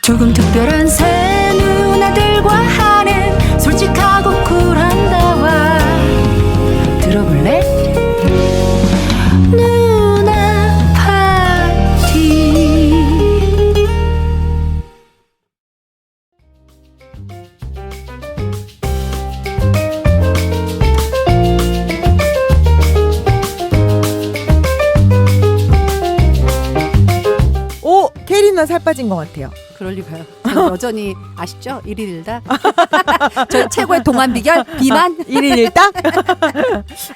조금 특별한 새 누나들과 하는 솔직하고 쿨한 대화 들어볼래? 누나 파티. 오, 캐리나 살 빠진 것 같아요. 그럴 리가요. 여전히 아시죠? 1일 일다. 저희 최고의 동안 비결 비만. 1일 일당?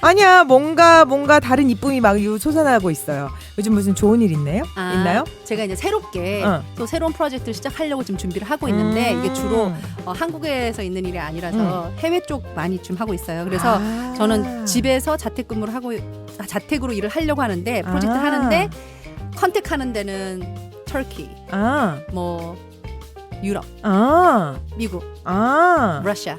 아니야, 뭔가 다른 이쁨이 막 솟아나고 있어요. 요즘 무슨 좋은 일 있나요? 있나요? 제가 이제 새롭게 어. 또 새로운 프로젝트를 시작하려고 지금 준비를 하고 있는데 이게 주로 한국에서 있는 일이 아니라서 해외 쪽 많이 좀 하고 있어요. 그래서 저는 집에서 자택근무를 하고 자택으로 일을 하려고 하는데 프로젝트 하는데 컨택하는 데는 터키, 뭐 유럽, 미국, 러시아.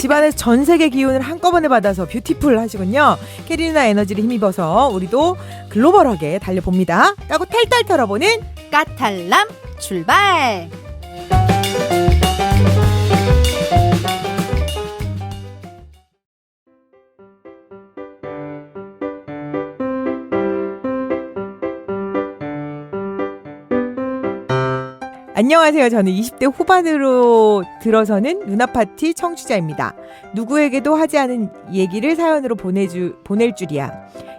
집안에서 전 세계 기운을 한꺼번에 받아서 뷰티풀 하시군요. 캐리나 에너지를 힘입어서 우리도 글로벌하게 달려봅니다. 까고 탈탈 털어보는 까탈람 출발. 안녕하세요. 저는 20대 후반으로 들어서는 누나파티 청취자입니다. 누구에게도 하지 않은 얘기를 사연으로 보낼 줄이야.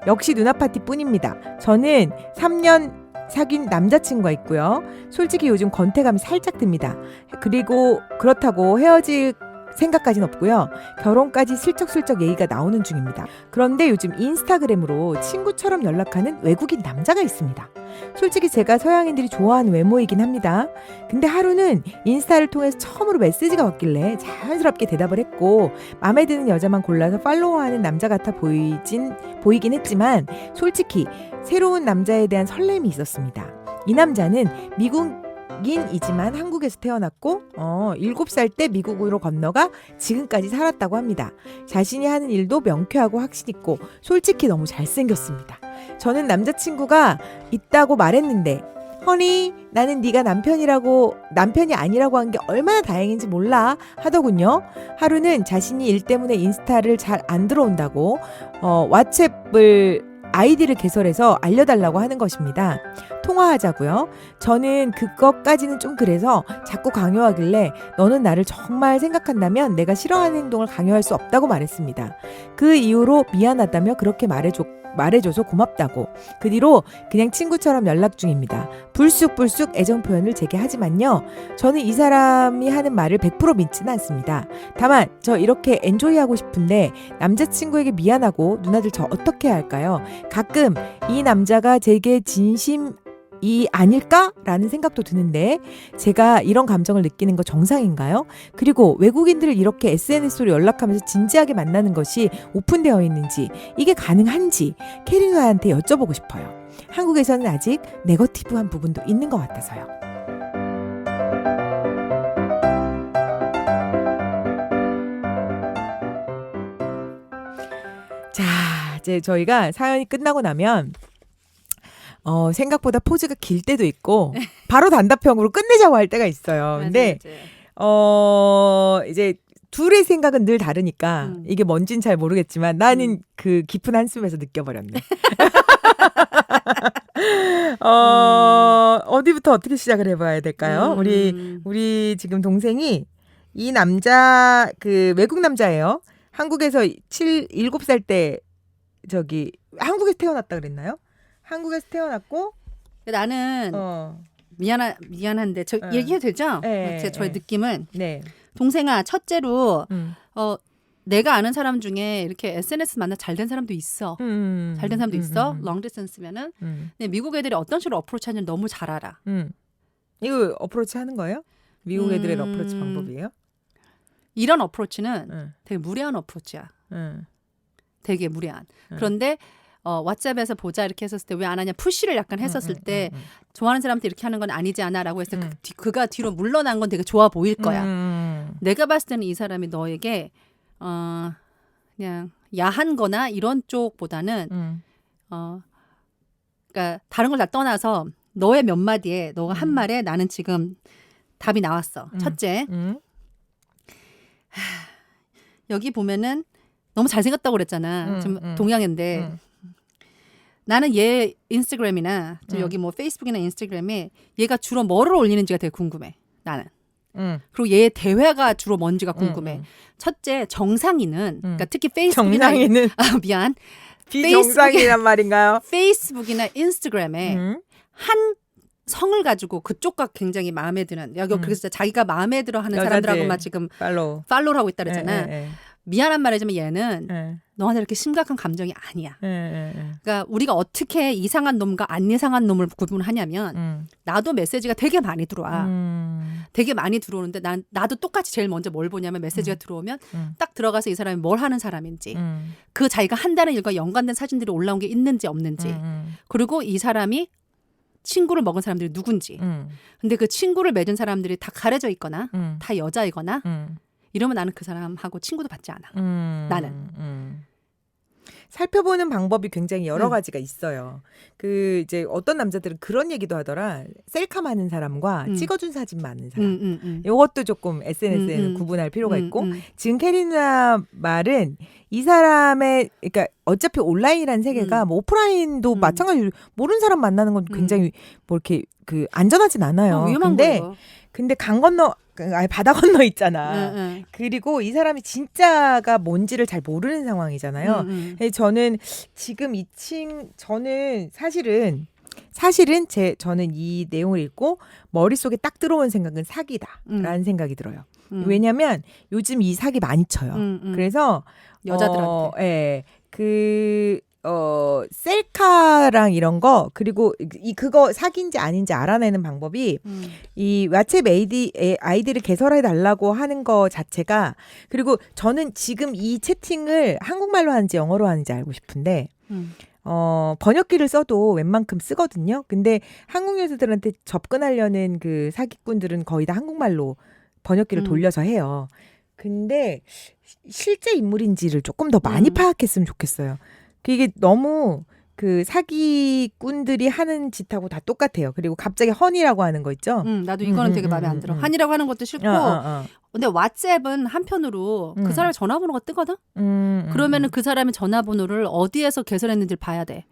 역시 누나파티 뿐입니다. 저는 3년 사귄 남자친구가 있고요. 솔직히 요즘 권태감이 살짝 듭니다. 그리고 그렇다고 헤어질 생각까지는 없고요. 결혼까지 슬쩍슬쩍 얘기가 나오는 중입니다. 그런데 요즘 인스타그램으로 친구처럼 연락하는 외국인 남자가 있습니다. 솔직히 제가 서양인들이 좋아하는 외모이긴 합니다. 근데 하루는 인스타를 통해서 처음으로 메시지가 왔길래 자연스럽게 대답을 했고 마음에 드는 여자만 골라서 팔로우하는 남자 같아 보이긴 했지만 솔직히 새로운 남자에 대한 설렘이 있었습니다. 이 남자는 미국인이지만 한국에서 태어났고 7살 때 미국으로 건너가 지금까지 살았다고 합니다. 자신이 하는 일도 명쾌하고 확신 있고 솔직히 너무 잘생겼습니다. 저는 남자친구가 있다고 말했는데 허니 나는 네가 남편이 아니라고 한 게 얼마나 다행인지 몰라 하더군요. 하루는 자신이 일 때문에 인스타를 잘 안 들어온다고 왓츠앱을 아이디를 개설해서 알려달라고 하는 것입니다. 통화하자고요. 저는 그것까지는 좀 그래서 자꾸 강요하길래 너는 나를 정말 생각한다면 내가 싫어하는 행동을 강요할 수 없다고 말했습니다. 그 이후로 미안하다며 그렇게 말해줘서 고맙다고. 그 뒤로 그냥 친구처럼 연락 중입니다. 불쑥불쑥 애정 표현을 제게 하지만요. 저는 이 사람이 하는 말을 100% 믿지는 않습니다. 다만 저 이렇게 엔조이하고 싶은데 남자친구에게 미안하고 누나들 저 어떻게 해야 할까요? 가끔 이 남자가 제게 진심이 아닐까라는 생각도 드는데 제가 이런 감정을 느끼는 거 정상인가요? 그리고 외국인들을 이렇게 SNS로 연락하면서 진지하게 만나는 것이 오픈되어 있는지 이게 가능한지 캐리나한테 여쭤보고 싶어요. 한국에서는 아직 네거티브한 부분도 있는 것 같아서요. 자, 이제 저희가 사연이 끝나고 나면 생각보다 포즈가 길 때도 있고 바로 단답형으로 끝내자고 할 때가 있어요. 근데 이제 둘의 생각은 늘 다르니까 이게 뭔진 잘 모르겠지만 나는 그 깊은 한숨에서 느껴버렸네. 어디부터 어떻게 시작을 해봐야 될까요? 우리 지금 동생이 이 남자 그 외국 남자예요. 한국에서 7살 때 한국에서 태어났다 그랬나요? 한국에서 태어났고 나는 미안한데 저 얘기해도 되죠? 네, 저의 느낌은 네. 동생아 첫째로 내가 아는 사람 중에 이렇게 SNS 만나 잘 된 사람도 있어. 잘 된 사람도 있어. 롱 디스턴스면은. 근데 미국 애들이 어떤 식으로 어프로치 하는지 너무 잘 알아. 이거 어프로치 하는 거예요? 미국 애들의 어프로치 방법이에요? 이런 어프로치는 되게 무례한 어프로치야. 되게 무례한. 그런데 왓츠앱에서 보자 이렇게 했었을 때 왜 안 하냐 푸시를 약간 했었을 때 좋아하는 사람한테 이렇게 하는 건 아니지 않아라고 했을 때 그가 뒤로 물러난 건 되게 좋아 보일 거야. 내가 봤을 때는 이 사람이 너에게 그냥 야한 거나 이런 쪽보다는 그러니까 다른 걸 다 떠나서 너의 몇 마디에 너가 한 말에 나는 지금 답이 나왔어. 첫째, 여기 보면은 너무 잘생겼다고 그랬잖아. 좀 동양인데 나는 얘 인스타그램이나 지금 여기 뭐 페이스북이나 인스타그램에 얘가 주로 뭐를 올리는지가 되게 궁금해. 나는. 그리고 얘의 대화가 주로 뭔지가 궁금해. 첫째, 정상인은 그러니까 특히 페이스북이나 정상인은 미안. 비정상이란 말인가요? 페이스북이나 인스타그램에 한 성을 가지고 그쪽과 굉장히 마음에 드는 여기 그래서 자기가 마음에 들어 하는 여자들. 사람들하고만 지금 팔로우를 하고 있다 그랬잖아. 미안한 말이지만 얘는 너한테 이렇게 심각한 감정이 아니야. 그러니까 우리가 어떻게 이상한 놈과 안 이상한 놈을 구분하냐면 나도 메시지가 되게 많이 들어와. 되게 많이 들어오는데 나도 똑같이 제일 먼저 뭘 보냐면 메시지가 들어오면 딱 들어가서 이 사람이 뭘 하는 사람인지 그 자기가 한다는 일과 연관된 사진들이 올라온 게 있는지 없는지 그리고 이 사람이 친구를 먹은 사람들이 누군지 근데 그 친구를 맺은 사람들이 다 가려져 있거나 다 여자이거나 이러면 나는 그 사람하고 친구도 받지 않아. 나는. 살펴보는 방법이 굉장히 여러 가지가 있어요. 그 이제 어떤 남자들은 그런 얘기도 하더라. 셀카 많은 사람과 찍어준 사진 많은 사람. 이것도 조금 SNS에는 구분할 필요가 있고 지금 캐리 누나 말은 이 사람의 그러니까 어차피 온라인이라는 세계가 뭐 오프라인도 마찬가지로 모르는 사람 만나는 건 굉장히 뭐 이렇게 그 안전하진 않아요. 위험한 거예요. 근데 강 건너 아니 바다 건너 있잖아. 그리고 이 사람이 진짜가 뭔지를 잘 모르는 상황이잖아요. 저는 지금 저는 사실은 저는 이 내용을 읽고 머릿속에 딱 들어온 생각은 사기다라는 생각이 들어요. 왜냐면 요즘 이 사기 많이 쳐요. 그래서 여자들한테. 셀카랑 이런 거 그리고 그거 사기인지 아닌지 알아내는 방법이 이 왓츠앱 아이디를 개설해 달라고 하는 거 자체가 그리고 저는 지금 이 채팅을 한국말로 하는지 영어로 하는지 알고 싶은데 번역기를 써도 웬만큼 쓰거든요. 근데 한국 여자들한테 접근하려는 그 사기꾼들은 거의 다 한국말로 번역기를 돌려서 해요. 근데 실제 인물인지를 조금 더 많이 파악했으면 좋겠어요. 이게 너무 그 사기꾼들이 하는 짓하고 다 똑같아요. 그리고 갑자기 허니라고 하는 거 있죠? 나도 이거는 되게 마음에 안 들어. 한이라고 하는 것도 싫고 근데 왓츠앱은 한편으로 그 사람의 전화번호가 뜨거든? 그러면은 그 사람의 전화번호를 어디에서 개설했는지를 봐야 돼.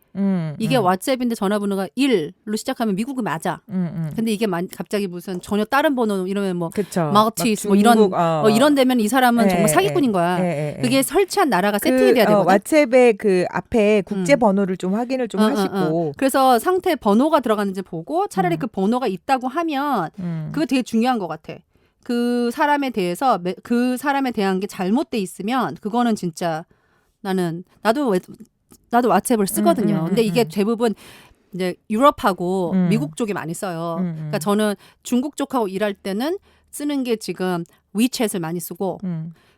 이게 왓츠앱인데 전화번호가 1로 시작하면 미국이 맞아. 근데 이게 갑자기 무슨 전혀 다른 번호 이러면 뭐 마우티스 뭐 이런 이런 데면 이 사람은 정말 사기꾼인 거야. 그게 설치한 나라가 세팅이 돼야 되거든. 왓츠앱의 그 앞에 국제 번호를 좀 확인을 좀 하시고. 그래서 상태 번호가 들어갔는지 보고 차라리 그 번호가 있다고 하면 그거 되게 중요한 것 같아. 그 사람에 대해서 그 사람에 대한 게 잘못돼 있으면 그거는 진짜 나도 왓츠앱을 쓰거든요. 근데 이게 대부분 이제 유럽하고 미국 쪽이 많이 써요. 그러니까 저는 중국 쪽하고 일할 때는 쓰는 게 지금 위챗을 많이 쓰고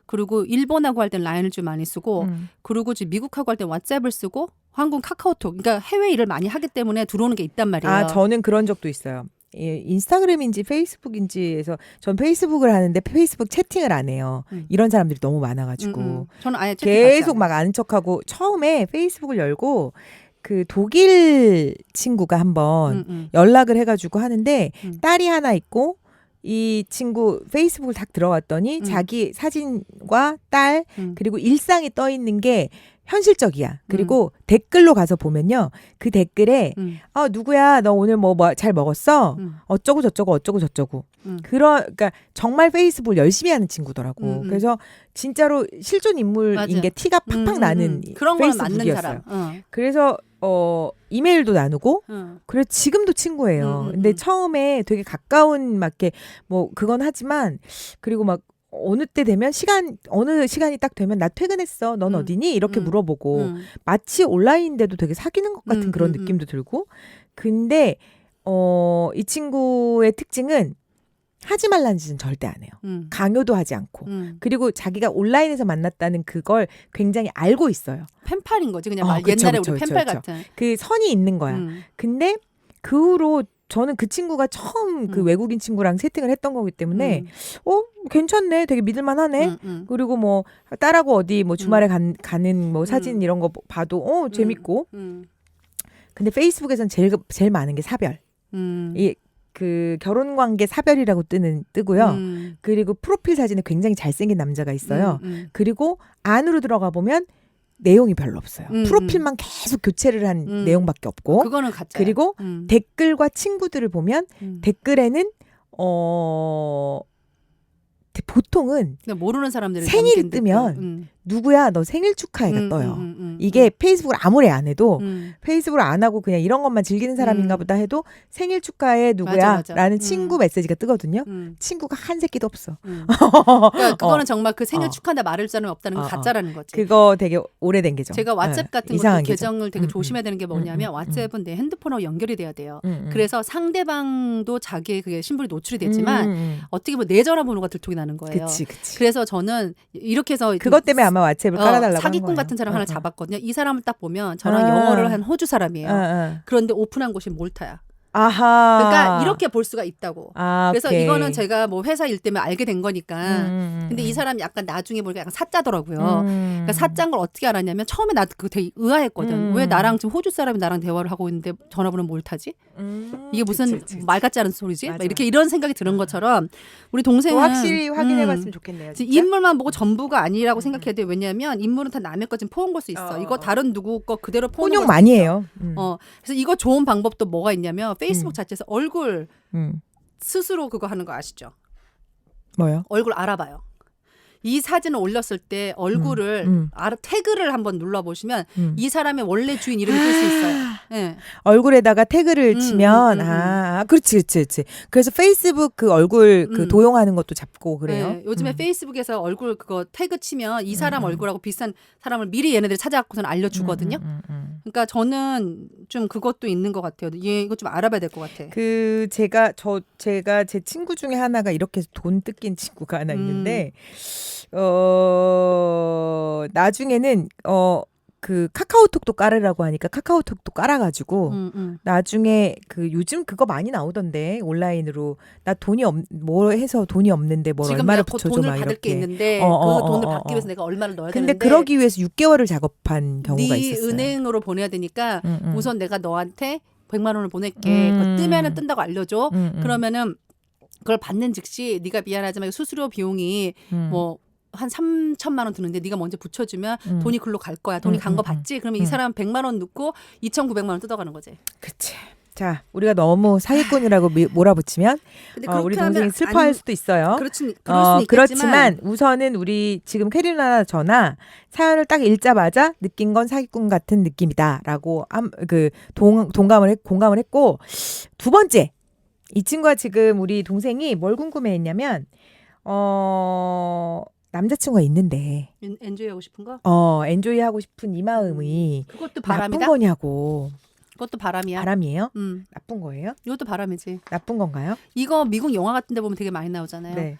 그리고 일본하고 할 땐 라인을 좀 많이 쓰고 그리고 지금 미국하고 할 땐 왓츠앱을 쓰고 한국 카카오톡 그러니까 해외 일을 많이 하기 때문에 들어오는 게 있단 말이에요. 저는 그런 적도 있어요. 인스타그램인지 페이스북인지에서 전 페이스북을 하는데 페이스북 채팅을 안 해요. 이런 사람들이 너무 많아가지고 저는 아예 계속 막 아는 척하고 처음에 페이스북을 열고 그 독일 친구가 한번 연락을 해가지고 하는데 딸이 하나 있고 이 친구 페이스북을 딱 들어갔더니 자기 사진과 딸 그리고 일상이 떠 있는 게 현실적이야. 그리고 댓글로 가서 보면요. 그 댓글에 누구야 너 오늘 뭐 잘 먹었어? 어쩌고 저쩌고. 그러니까 정말 페이스북을 열심히 하는 친구더라고. 그래서 진짜로 실존 인물인 맞아. 게 티가 팍팍 나는 그런 건 맞는 페이스북이었어요. 사람. 그래서 이메일도 나누고 그래서 지금도 친구예요. 근데 처음에 되게 가까운 맞게 뭐 그건 하지만 그리고 막 어느 때 되면 어느 시간이 딱 되면 나 퇴근했어. 넌 어디니? 이렇게 물어보고 마치 온라인인데도 되게 사귀는 것 같은 그런 느낌도 들고. 근데 이 친구의 특징은 하지 말라는 짓은 절대 안 해요. 강요도 하지 않고. 그리고 자기가 온라인에서 만났다는 그걸 굉장히 알고 있어요. 펜팔인 거지. 그냥 그쵸, 옛날에 그쵸, 우리 그쵸, 펜팔 그쵸. 같은. 그 선이 있는 거야. 근데 그 후로 저는 그 친구가 처음 그 외국인 친구랑 세팅을 했던 거기 때문에 괜찮네. 되게 믿을만하네. 그리고 뭐 딸하고 어디 뭐 주말에 가는 뭐 사진 이런 거 봐도 재밌고. 근데 페이스북에선 제일 많은 게 사별. 그 결혼 관계 사별이라고 뜨고요. 그리고 프로필 사진에 굉장히 잘생긴 남자가 있어요. 그리고 안으로 들어가 보면 내용이 별로 없어요. 프로필만 계속 교체를 한 내용밖에 없고. 그거는 가짜야. 그리고 댓글과 친구들을 보면 댓글에는 보통은 근데 모르는 사람들이 생일이 뜨면 누구야 너 생일 축하해가 떠요. 이게 페이스북을 아무리 안 해도 페이스북을 안 하고 그냥 이런 것만 즐기는 사람인가 보다 해도 생일 축하해 누구야 맞아. 라는 친구 메시지가 뜨거든요. 친구가 한 새끼도 없어. 그러니까 그거는 정말 그 생일 축하한다 말할 사람이 없다는 건 가짜라는 거지. 그거 되게 오래된 계정. 제가 왓츠앱 같은 이상한 것도 계정을 되게 조심해야 되는 게 뭐냐면 왓츠앱은 내 핸드폰하고 연결이 돼야 돼요. 그래서 상대방도 자기의 그게 신분이 노출이 되지만 어떻게 보면 내 전화번호가 들통이 나는 거예요. 그치. 그래서 저는 이렇게 해서 그것 때문에 아마 왓츠앱을 깔아달라고 사기꾼 한 거예요. 같은 사람 하나 잡았거든요. 이 사람을 딱 보면 저랑 영어를 한 호주 사람이에요. 그런데 오픈한 곳이 몰타야. 아하. 그러니까 이렇게 볼 수가 있다고. 그래서 오케이. 이거는 제가 뭐 회사 일 때문에 알게 된 거니까. 근데 이 사람이 약간 나중에 보니까 약간 사짜더라고요. 그러니까 사짜인 걸 어떻게 알았냐면 처음에 나 그거 되게 의아했거든. 왜 나랑 지금 호주 사람이 나랑 대화를 하고 있는데 전화번호는 몰타지? 이게 무슨 그치. 말 같지 않은 소리지? 맞아. 막 이렇게 이런 생각이 드는 것처럼 우리 동생은 확실히 확인해봤으면 좋겠네요. 진짜? 인물만 보고 전부가 아니라고 생각해야 돼. 왜냐하면 인물은 다 남의 거 지금 포옹 걸 수 있어. 이거 다른 누구 거 그대로 포옹 혼용 많이 해요. 그래서 이거 좋은 방법도 뭐가 있냐면 페이스북 자체에서 얼굴 음. 스스로 그거 하는 거 아시죠? 뭐요? 얼굴 알아봐요. 이 사진을 올렸을 때 얼굴을 태그를 한번 눌러보시면 이 사람의 원래 주인 이름이 뜰 수 있어요. 네. 얼굴에다가 태그를 치면 그렇지. 그래서 페이스북 그 얼굴 그 도용하는 것도 잡고 그래요. 네. 요즘에 페이스북에서 얼굴 그거 태그 치면 이 사람 얼굴하고 비슷한 사람을 미리 얘네들이 찾아갖고서는 알려주거든요. 그러니까 저는 좀 그것도 있는 것 같아요. 이거 좀 알아봐야 될 것 같아. 그 제가 제 친구 중에 하나가 이렇게 돈 뜯긴 친구가 하나 있는데 나중에는 그 카카오톡도 깔으라고 하니까 카카오톡도 깔아가지고 나중에 그 요즘 그거 많이 나오던데 온라인으로 나 뭐 해서 돈이 없는데 뭘 지금 얼마를 내가 곧 붙여줘 돈을 막 받을 이렇게. 게 있는데 그 돈을 받기 위해서 내가 얼마를 넣어야 근데 되는데 그러기 위해서 6개월을 작업한 경우가 네 있었어요. 은행으로 보내야 되니까 우선 내가 너한테 100만 원을 보낼게. 그거 뜨면은 뜬다고 알려줘. 그러면은 그걸 받는 즉시 네가 미안하지만 수수료 비용이 뭐 한 3천만 원 드는데 네가 먼저 붙여주면 돈이 글로 갈 거야. 돈이 간 거 봤지? 그러면 이 사람 100만 원 넣고 2,900만 원 뜯어가는 거지. 그치. 자, 우리가 너무 사기꾼이라고 몰아붙이면 근데 우리 동생이 슬퍼할 수도 있어요. 그럴 수는 있겠지만 그렇지만 우선은 우리 지금 캐리나 저나 사연을 딱 읽자마자 느낀 건 사기꾼 같은 느낌이다라고 공감을 했고 두 번째 이 친구가 지금 우리 동생이 뭘 궁금해했냐면 남자친구가 있는데 엔조이 하고 싶은 거? 엔조이 하고 싶은 이 마음이 그것도 바람이다. 나쁜 거냐고. 그것도 바람이야. 바람이에요? 나쁜 거예요? 이것도 바람이지. 나쁜 건가요? 이거 미국 영화 같은 데 보면 되게 많이 나오잖아요. 네.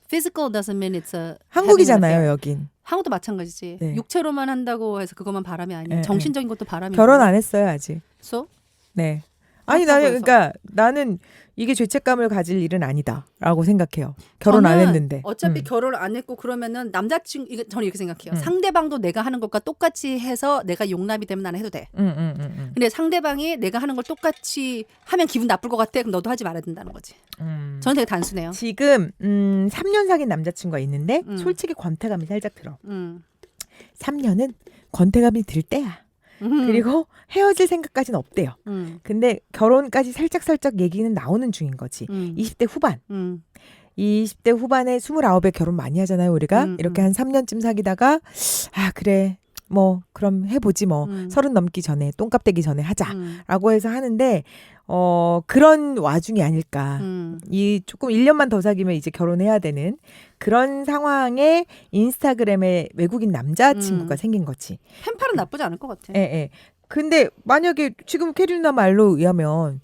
Physical doesn't mean it's a 한국이잖아요, 여긴. 한국도 마찬가지지. 네. 육체로만 한다고 해서 그것만 바람이 아니야. 네, 정신적인 것도 바람이야. 결혼 안 했어요, 아직. So? 네. 아니 나는 이게 죄책감을 가질 일은 아니다라고 생각해요. 결혼 안 했는데. 어차피 결혼을 안 했고 그러면은 저는 이렇게 생각해요. 상대방도 내가 하는 것과 똑같이 해서 내가 용납이 되면 나는 해도 돼. 근데 상대방이 내가 하는 걸 똑같이 하면 기분 나쁠 것 같아. 그럼 너도 하지 말아야 된다는 거지. 저는 되게 단순해요. 지금 3년 사귄 남자친구가 있는데 솔직히 권태감이 살짝 들어. 3년은 권태감이 들 때야. 그리고 헤어질 생각까지는 없대요. 근데 결혼까지 살짝 얘기는 나오는 중인 거지. 20대 후반. 20대 후반에 29에 결혼 많이 하잖아요, 우리가. 이렇게 한 3년쯤 사귀다가 그래. 뭐 그럼 해보지 뭐 30 넘기 전에 똥값 되기 전에 하자라고 해서 하는데 그런 와중이 아닐까. 이 조금 1년만 더 사귀면 이제 결혼해야 되는 그런 상황에 인스타그램에 외국인 남자친구가 생긴 거지. 펜팔은 나쁘지 않을 것 같아. 예. 근데 만약에 지금 캐리나 말로 의하면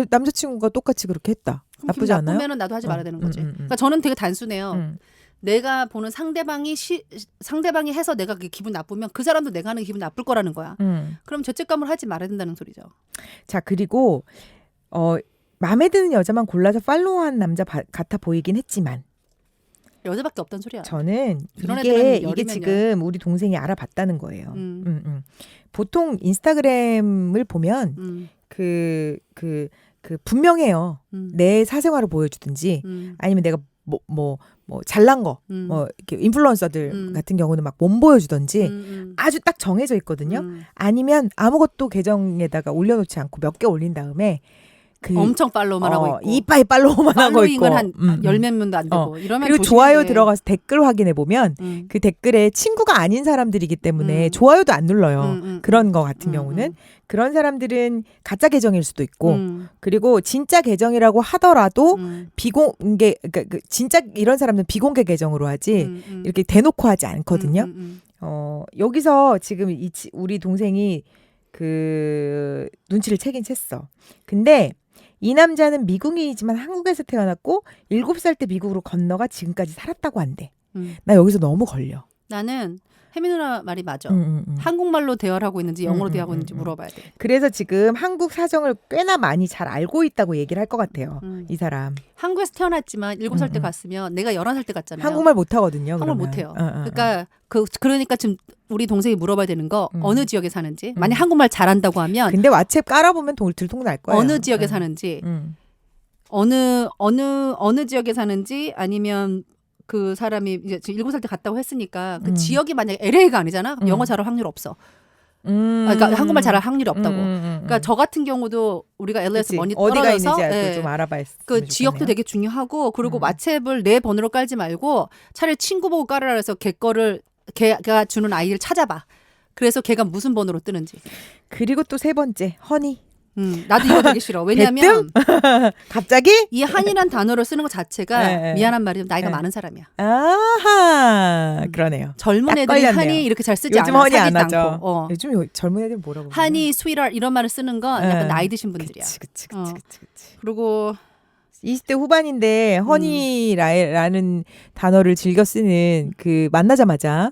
남자친구가 똑같이 그렇게 했다. 나쁘지 않아요? 나쁘면은 나도 하지 말아야 되는 거지. 그러니까 저는 되게 단순해요. 내가 보는 상대방이 해서 내가 그게 기분 나쁘면 그 사람도 내가 하는 게 기분 나쁠 거라는 거야. 그럼 죄책감을 하지 말아야 된다는 소리죠. 자, 그리고 마음에 드는 여자만 골라서 팔로우한 남자 같아 보이긴 했지만 여자밖에 없단 소리야. 저는 그런 이게 지금 우리 동생이 알아봤다는 거예요. 보통 인스타그램을 보면 그 그 분명해요. 내 사생활을 보여주든지 아니면 내가 뭐 잘난 거, 뭐 이렇게 인플루언서들 같은 경우는 막 몸 보여주든지 아주 딱 정해져 있거든요. 아니면 아무것도 계정에다가 올려놓지 않고 몇 개 올린 다음에 그 엄청 팔로우만 하고 있고 이빠이 팔로우만 하고 있고 팔로잉은 한 열 몇 명도 안 되고 이러면 그리고 조심해야 좋아요 돼. 들어가서 댓글 확인해 보면 그 댓글에 친구가 아닌 사람들이기 때문에 좋아요도 안 눌러요. 그런 거 같은 경우는 그런 사람들은 가짜 계정일 수도 있고 그리고 진짜 계정이라고 하더라도 비공개 그러니까 그 진짜 이런 사람들은 비공개 계정으로 하지 이렇게 대놓고 하지 않거든요. 여기서 지금 우리 동생이 그 눈치를 채긴 챘어. 근데 이 남자는 미국인이지만 한국에서 태어났고 7살 때 미국으로 건너가 지금까지 살았다고 한대. 나 여기서 너무 걸려. 나는 혜미 누나 말이 맞아. 한국말로 대화를 하고 있는지 영어로 대화하고 있는지 물어봐야 돼. 그래서 지금 한국 사정을 꽤나 많이 잘 알고 있다고 얘기를 할 것 같아요. 이 사람. 한국에서 태어났지만 7살 때 갔으면 내가 11살 때 갔잖아요. 한국말 못하거든요. 한국말 그러면. 못해요. 그러니까 그러니까 지금 우리 동생이 물어봐야 되는 거 어느 지역에 사는지. 만약 한국말 잘한다고 하면 근데 왓츠앱 깔아보면 들통날 거예요. 어느 지역에 사는지 어느 지역에 사는지 아니면 그 사람이 이제 7살 때 갔다고 했으니까 그 지역이 만약에 LA가 아니잖아. 그럼 영어 잘할 확률 없어. 그러니까 한국말 잘할 확률이 없다고. 그러니까 저 같은 경우도 우리가 LA에서 멀리 어디가 떨어져서 있는지 좀 알아봐야 그 지역도 되게 중요하고 그리고 왓츠앱을 내 번호로 깔지 말고 차라리 친구 보고 깔으라 해서 걔 거를 걔가 주는 아이를 찾아봐. 그래서 걔가 무슨 번호로 뜨는지. 그리고 또 세 번째 허니. 나도 이거 되게 싫어. 왜냐하면 갑자기 이 한이란 단어를 쓰는 것 자체가 네. 미안한 말이지만 나이가 많은 사람이야. 아하 그러네요. 젊은 딱 애들이 걸렸네요. 한이 이렇게 잘 쓰지 요즘 않아. 허니 안 사귀지도 하죠. 않고. 요즘 젊은 애들 뭐라고 그러나? 한이, 스위트하트 이런 말을 쓰는 건 약간 나이 드신 분들이야. 그치. 그리고 20대 후반인데 허니라는 단어를 즐겨 쓰는 그 만나자마자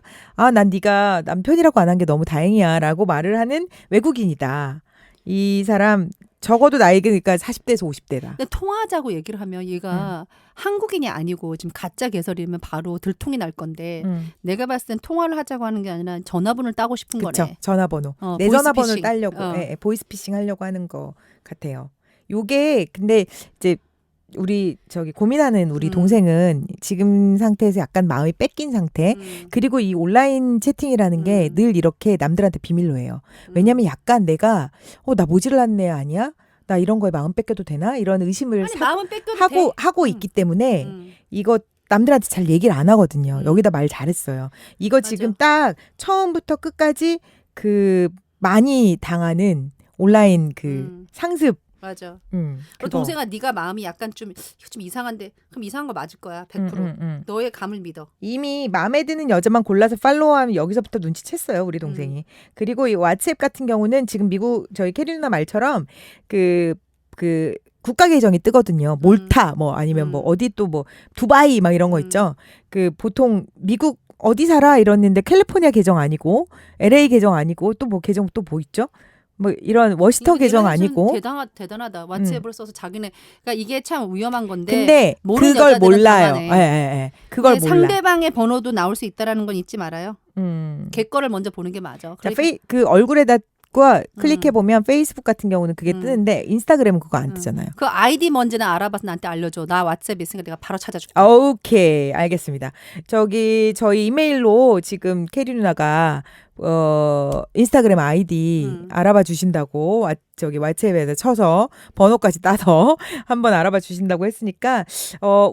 난 네가 남편이라고 안 한 게 너무 다행이야라고 말을 하는 외국인이다. 이 사람 적어도 나이가 그러니까 40대에서 50대다. 근데 통화하자고 얘기를 하면 얘가 한국인이 아니고 지금 가짜 개설이면 바로 들통이 날 건데 내가 봤을 땐 통화를 하자고 하는 게 아니라 전화번호를 따고 싶은 그쵸. 거네. 전화번호. 내 보이스피싱. 전화번호를 따려고 보이스피싱 하려고 하는 거 같아요. 요게 근데 이제 우리 고민하는 우리 동생은 지금 상태에서 약간 마음이 뺏긴 상태. 그리고 이 온라인 채팅이라는 게 늘 이렇게 남들한테 비밀로 해요. 왜냐면 약간 내가 나 모질란 애 아니야? 나 이런 거에 마음 뺏겨도 되나? 이런 의심을 마음은 뺏겨도 하고 있기 때문에 이거 남들한테 잘 얘기를 안 하거든요. 여기다 말 잘했어요. 이거 맞아. 지금 딱 처음부터 끝까지 그 많이 당하는 온라인 그 상습. 맞아. 그거. 그리고 동생아 네가 마음이 약간 좀 이상한데 그럼 이상한 거 맞을 거야. 100%. 너의 감을 믿어. 이미 마음에 드는 여자만 골라서 팔로우하면 여기서부터 눈치챘어요. 우리 동생이. 그리고 이 왓츠앱 같은 경우는 지금 미국 저희 캐리누나 말처럼 그 국가 계정이 뜨거든요. 몰타 뭐 아니면 뭐 어디 또 뭐 두바이 막 이런 거 있죠. 그 보통 미국 어디 살아 이러는데 캘리포니아 계정 아니고 LA 계정 아니고 또 뭐 계정 또 뭐 있죠? 뭐 이런 워시터 계정 아니고 대단하다. 왓츠앱을 써서 자기네 그러니까 이게 참 위험한 건데 근데 모르는 그걸 여자들은 몰라요. 당하네. 그걸 몰라. 상대방의 번호도 나올 수 있다라는 건 잊지 말아요. 걔 거를 먼저 보는 게 맞아. 자, 그러니까 그 얼굴에다 클릭해 보면 페이스북 같은 경우는 그게 뜨는데 인스타그램은 그거 안 뜨잖아요. 그 아이디 뭔지는 알아봐서 나한테 알려줘. 나 왓츠앱 있으니까 내가 바로 찾아줄게. 오케이, 알겠습니다. 저희 이메일로 지금 캐리 누나가 인스타그램 아이디 알아봐 주신다고 왓츠앱에다 쳐서 번호까지 따서 한번 알아봐 주신다고 했으니까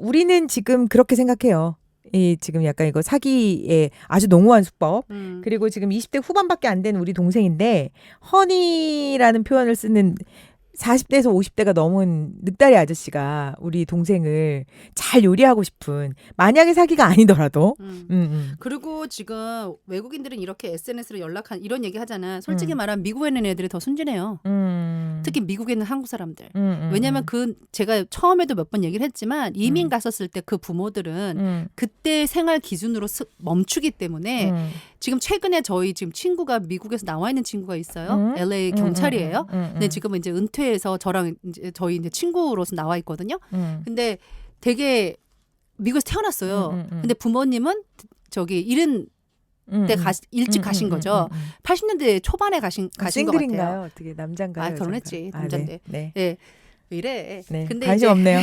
우리는 지금 그렇게 생각해요. 이 지금 약간 이거 사기의 아주 농후한 수법. 그리고 지금 20대 후반밖에 안 된 우리 동생인데 허니라는 표현을 쓰는 40대에서 50대가 넘은 늑다리 아저씨가 우리 동생을 잘 요리하고 싶은 만약에 사기가 아니더라도 그리고 지금 외국인들은 이렇게 SNS로 연락한 이런 얘기 하잖아. 솔직히 말하면 미국에 있는 애들이 더 순진해요. 특히 미국에 있는 한국 사람들. 왜냐하면 제가 처음에도 몇 번 얘기를 했지만 이민 갔었을 때 그 부모들은 그때 생활 기준으로 멈추기 때문에 지금 최근에 저희 지금 친구가 미국에서 나와 있는 친구가 있어요. LA 경찰이에요. 근데 지금은 이제 은퇴해서 저랑 이제 저희 이제 친구로서 나와 있거든요. 근데 되게 미국에서 태어났어요. 근데 부모님은 이른 때 일찍 가신 거죠. 80년대 초반에 가신 것 같아요. 싱글인가요? 어떻게 남잔가요? 결혼했지. 여잔가? 남잔데. 네. 네. 왜 이래? 네, 근데 관심 이제 없네요.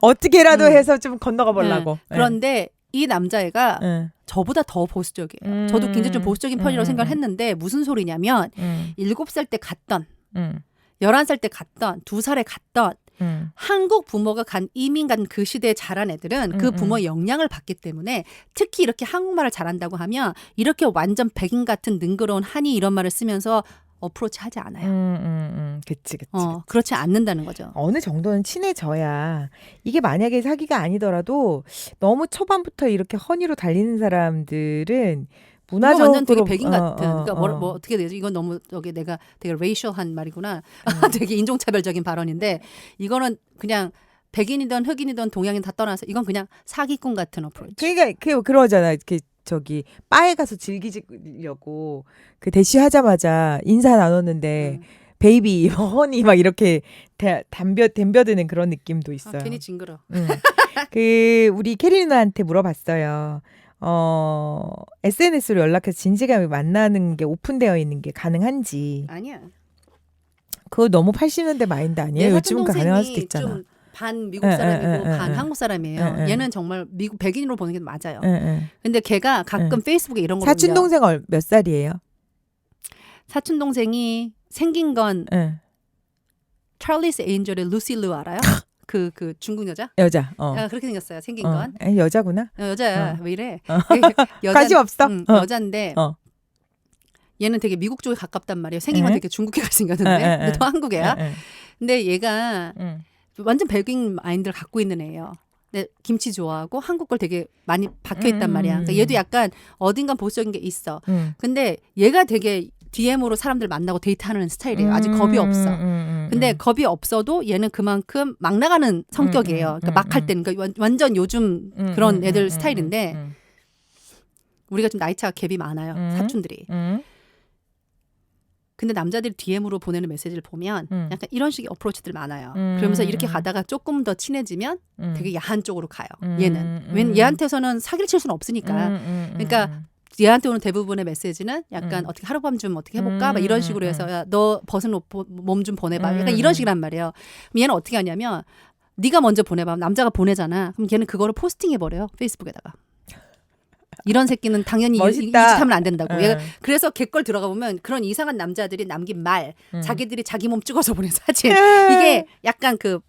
어떻게라도 음. 해서 좀 건너가 보려고. 그런데 이 남자애가 네. 저보다 더 보수적이에요. 저도 굉장히 좀 보수적인 편이라고 생각을 했는데 무슨 소리냐면 7살 때 갔던 11살 때 갔던 2살에 갔던 한국 부모가 이민 간 그 시대에 자란 애들은 그 부모의 영향을 받기 때문에 특히 이렇게 한국말을 잘한다고 하면 이렇게 완전 백인 같은 능그러운 한이 이런 말을 쓰면서 어프로치 하지 않아요. 그치. 그렇지 않는다는 거죠. 어느 정도는 친해져야 이게 만약에 사기가 아니더라도 너무 초반부터 이렇게 허니로 달리는 사람들은 이거 문화적으로 완전 되게 백인 같은. 그러니까 어. 뭐 어떻게 되지? 이건 너무 내가 되게 레이셜한 말이구나. 되게 인종차별적인 발언인데 이거는 그냥 백인이든 흑인이든 동양인 다 떠나서 이건 그냥 사기꾼 같은 어프로치. 그러니까 그러잖아. 이렇게 저기 바에 가서 즐기려고 그 대시하자마자 인사 나눴는데 베이비 허니 막 이렇게 덤벼드는 그런 느낌도 있어요. 괜히 징그러. 그 우리 캐리 누나한테 물어봤어요. SNS로 연락해서 진지하게 만나는 게 오픈되어 있는 게 가능한지. 아니야. 그거 너무 80년대 마인드 아니에요? 요즘은 가능할 수도 있잖아. 좀 반 미국 사람이고 반 에. 한국 사람이에요. 에. 얘는 정말 미국 백인으로 보는 게 맞아요. 예. 근데 걔가 가끔 페이스북에 이런 거 사촌 올려. 동생 몇 살이에요? 사촌 동생이 생긴 건 예. 찰리스 에인절의 루시 루 알아요? 그 중국 여자? 여자. 그렇게 생겼어요. 생긴 건. 여자구나. 여자야. 왜 이래? 관심 없어? 여잔데 얘는 되게 미국 쪽에 가깝단 말이에요. 생긴 건 에? 되게 중국애가 생겼는데 근데 또 한국애야. 근데 얘가 완전 백인 마인드를 갖고 있는 애예요. 근데 김치 좋아하고 한국 걸 되게 많이 박혀 있단 말이야. 그러니까 얘도 약간 어딘가 보수적인 게 있어. 근데 얘가 되게 DM으로 사람들 만나고 데이트하는 스타일이에요. 아직 겁이 없어. 근데 겁이 없어도 얘는 그만큼 막 나가는 성격이에요. 그러니까 막 할 때는 그러니까 완전 요즘 그런 애들 스타일인데 우리가 좀 나이차가 갭이 많아요. 사촌들이. 근데 남자들이 DM으로 보내는 메시지를 보면 약간 이런 식의 어프로치들 많아요. 그러면서 이렇게 가다가 조금 더 친해지면 되게 야한 쪽으로 가요. 얘는. 왜냐면 얘한테서는 사기를 칠 수는 없으니까. 그러니까 얘한테 오는 대부분의 메시지는 약간 어떻게 하룻밤 좀 어떻게 해볼까? 막 이런 식으로 해서 야, 너 벗은 옷 몸 좀 보내봐. 약간 이런 식이란 말이에요. 그럼 얘는 어떻게 하냐면 네가 먼저 보내봐. 남자가 보내잖아. 그럼 걔는 그거를 포스팅해버려요. 페이스북에다가. 이런 새끼는 당연히 이 짓 하면 안 된다고. 얘가 그래서 걔 걸 들어가 보면 그런 이상한 남자들이 남긴 말, 자기들이 자기 몸 찍어서 보낸 사진. 이게 약간 그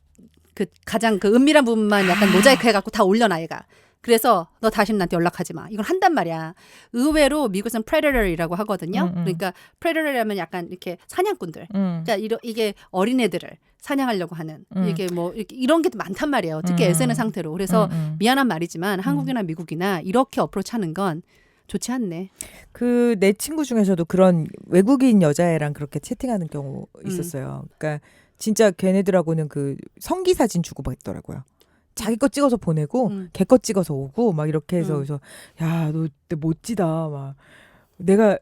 가장 그 은밀한 부분만 약간 모자이크 해갖고 다 올려놔 얘가. 그래서 너 다시는 나한테 연락하지 마. 이걸 한단 말이야. 의외로 미국에서는 predator이라고 하거든요. 그러니까 predator이라면 약간 이렇게 사냥꾼들. 그러니까 이게 어린애들을 사냥하려고 하는 이게 뭐 이런 게 많단 말이에요. 특히 SNS 상태로. 그래서 미안한 말이지만 한국이나 미국이나 이렇게 어프로치하는 건 좋지 않네. 그 내 친구 중에서도 그런 외국인 여자애랑 그렇게 채팅하는 경우 있었어요. 그러니까 진짜 걔네들하고는 그 성기 사진 주고 받더라고요. 자기 거 찍어서 보내고 걔 거 찍어서 오고 막 이렇게 해서 그래서 야, 너 멋지다. 막 내가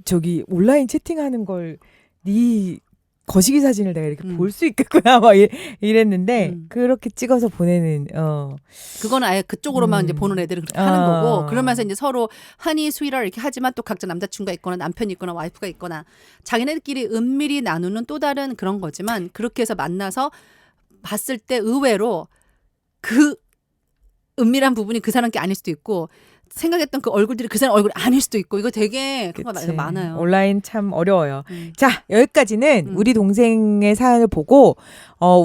저기 온라인 채팅하는 걸 네 거시기 사진을 내가 이렇게 볼 수 있겠구나 막 이랬는데 그렇게 찍어서 보내는 그건 아예 그쪽으로만 이제 보는 애들은 그렇게 하는 거고 그러면서 이제 서로 하니 스위라 이렇게 하지만 또 각자 남자친구가 있거나 남편이 있거나 와이프가 있거나 자기네들끼리 은밀히 나누는 또 다른 그런 거지만 그렇게 해서 만나서 봤을 때 의외로 그 은밀한 부분이 그 사람 게 아닐 수도 있고 생각했던 그 얼굴들이 그 사람 얼굴이 아닐 수도 있고 이거 되게 그런 거 많아요. 온라인 참 어려워요. 자, 여기까지는 우리 동생의 사연을 보고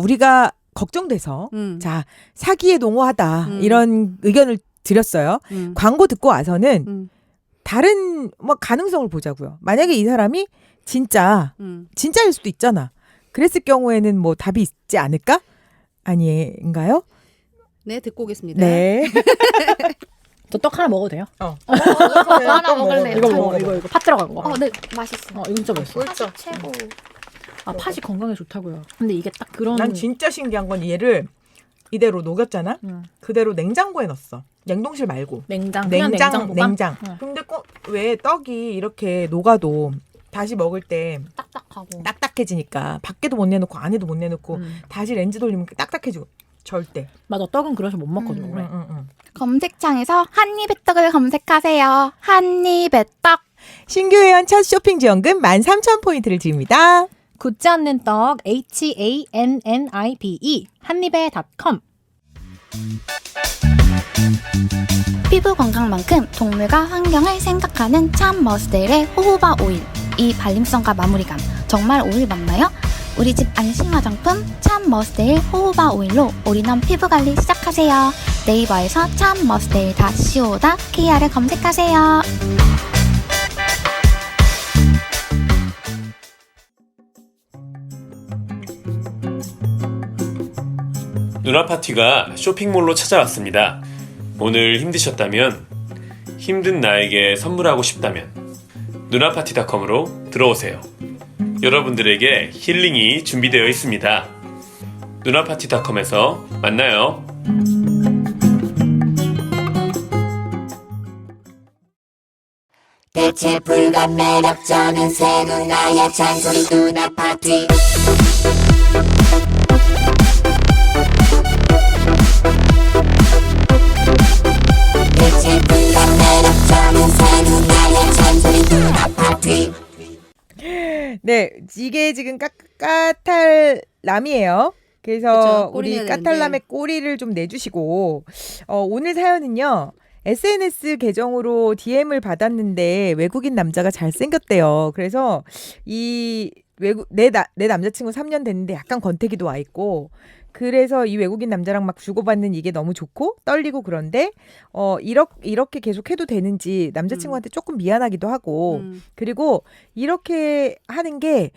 우리가 걱정돼서 자, 사기에 농후하다 이런 의견을 드렸어요. 광고 듣고 와서는 다른 뭐 가능성을 보자고요. 만약에 이 사람이 진짜일 수도 있잖아. 그랬을 경우에는 뭐 답이 있지 않을까? 아닌가요? 네, 듣고 오겠습니다. 네. 저 떡 하나 먹어도 돼요? 이거 하나 먹을래요. 이거 먹어. 이거 팥 들어간 거. 네, 맛있어. 이거 진짜 맛있어. 팥이 최고. 팥이 건강에 좋다고요. 근데 이게 딱 그런. 난 진짜 신기한 건 얘를 이대로 녹였잖아. 그대로 냉장고에 넣었어. 냉동실 말고. 냉장. 냉장. 근데 꼭 왜 떡이 이렇게 녹아도 다시 먹을 때 딱딱하고 딱딱해지니까 밖에도 못 내놓고 안에도 못 내놓고 다시 렌즈 돌리면 딱딱해지고 절대. 맞아, 떡은 그래서 못 먹거든요. 그래. 검색창에서 한입의 떡을 검색하세요. 한입의 떡. 신규 회원 첫 쇼핑 지원금 13,000포인트를 드립니다. 굳지 않는 떡 HANNIBE 한입에.com. 피부 건강만큼 동물과 환경을 생각하는 참 머스데일의 호호바 오일. 이 발림성과 마무리감 정말 오일 맞나요? 우리 집 안심 화장품 참 머스데일 호호바 오일로 올인원 피부 관리 시작하세요. 네이버에서 참 머스데일 .co.kr을 검색하세요. 누나 파티가 쇼핑몰로 찾아왔습니다. 오늘 힘드셨다면, 힘든 나에게 선물하고 싶다면 누나파티닷컴으로 들어오세요. 여러분들에게 힐링이 준비되어 있습니다. 누나파티닷컴에서 만나요. 대체 불가 매력적인 새 누나의 잔소리 누나 파티. 대체 불가 매력적인 새 누나의 잔소리 누나 파티. 네, 이게 지금 까탈남이에요. 그래서 그쵸, 꼬리 우리 내야 까탈남의 꼬리를 좀 내주시고 오늘 사연은요. SNS 계정으로 DM을 받았는데 외국인 남자가 잘생겼대요. 그래서 이 내 남자친구 3년 됐는데 약간 권태기도 와 있고 그래서 이 외국인 남자랑 막 주고받는 이게 너무 좋고 떨리고 그런데 이렇게 계속 해도 되는지 남자친구한테 조금 미안하기도 하고 그리고 이렇게 하는 게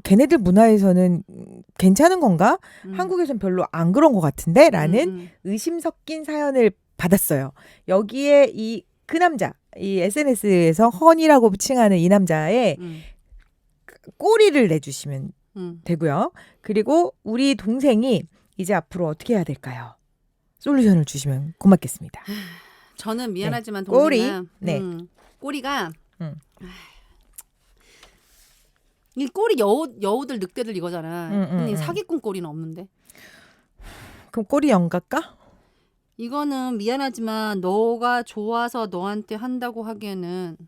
걔네들 문화에서는 괜찮은 건가? 한국에선 별로 안 그런 것 같은데? 라는 의심 섞인 사연을 받았어요. 여기에 그 남자, 이 SNS에서 허니라고 칭하는 이 남자의 꼬리를 내주시면 되고요. 그리고 우리 동생이 이제 앞으로 어떻게 해야 될까요? 솔루션을 주시면 고맙겠습니다. 저는 미안하지만 네. 꼬리. 동생은 네. 꼬리가 이 꼬리 여우들 늑대들 이거잖아. 근데 사기꾼 꼬리는 없는데. 그럼 꼬리 연갈까? 이거는 미안하지만 너가 좋아서 너한테 한다고 하기에는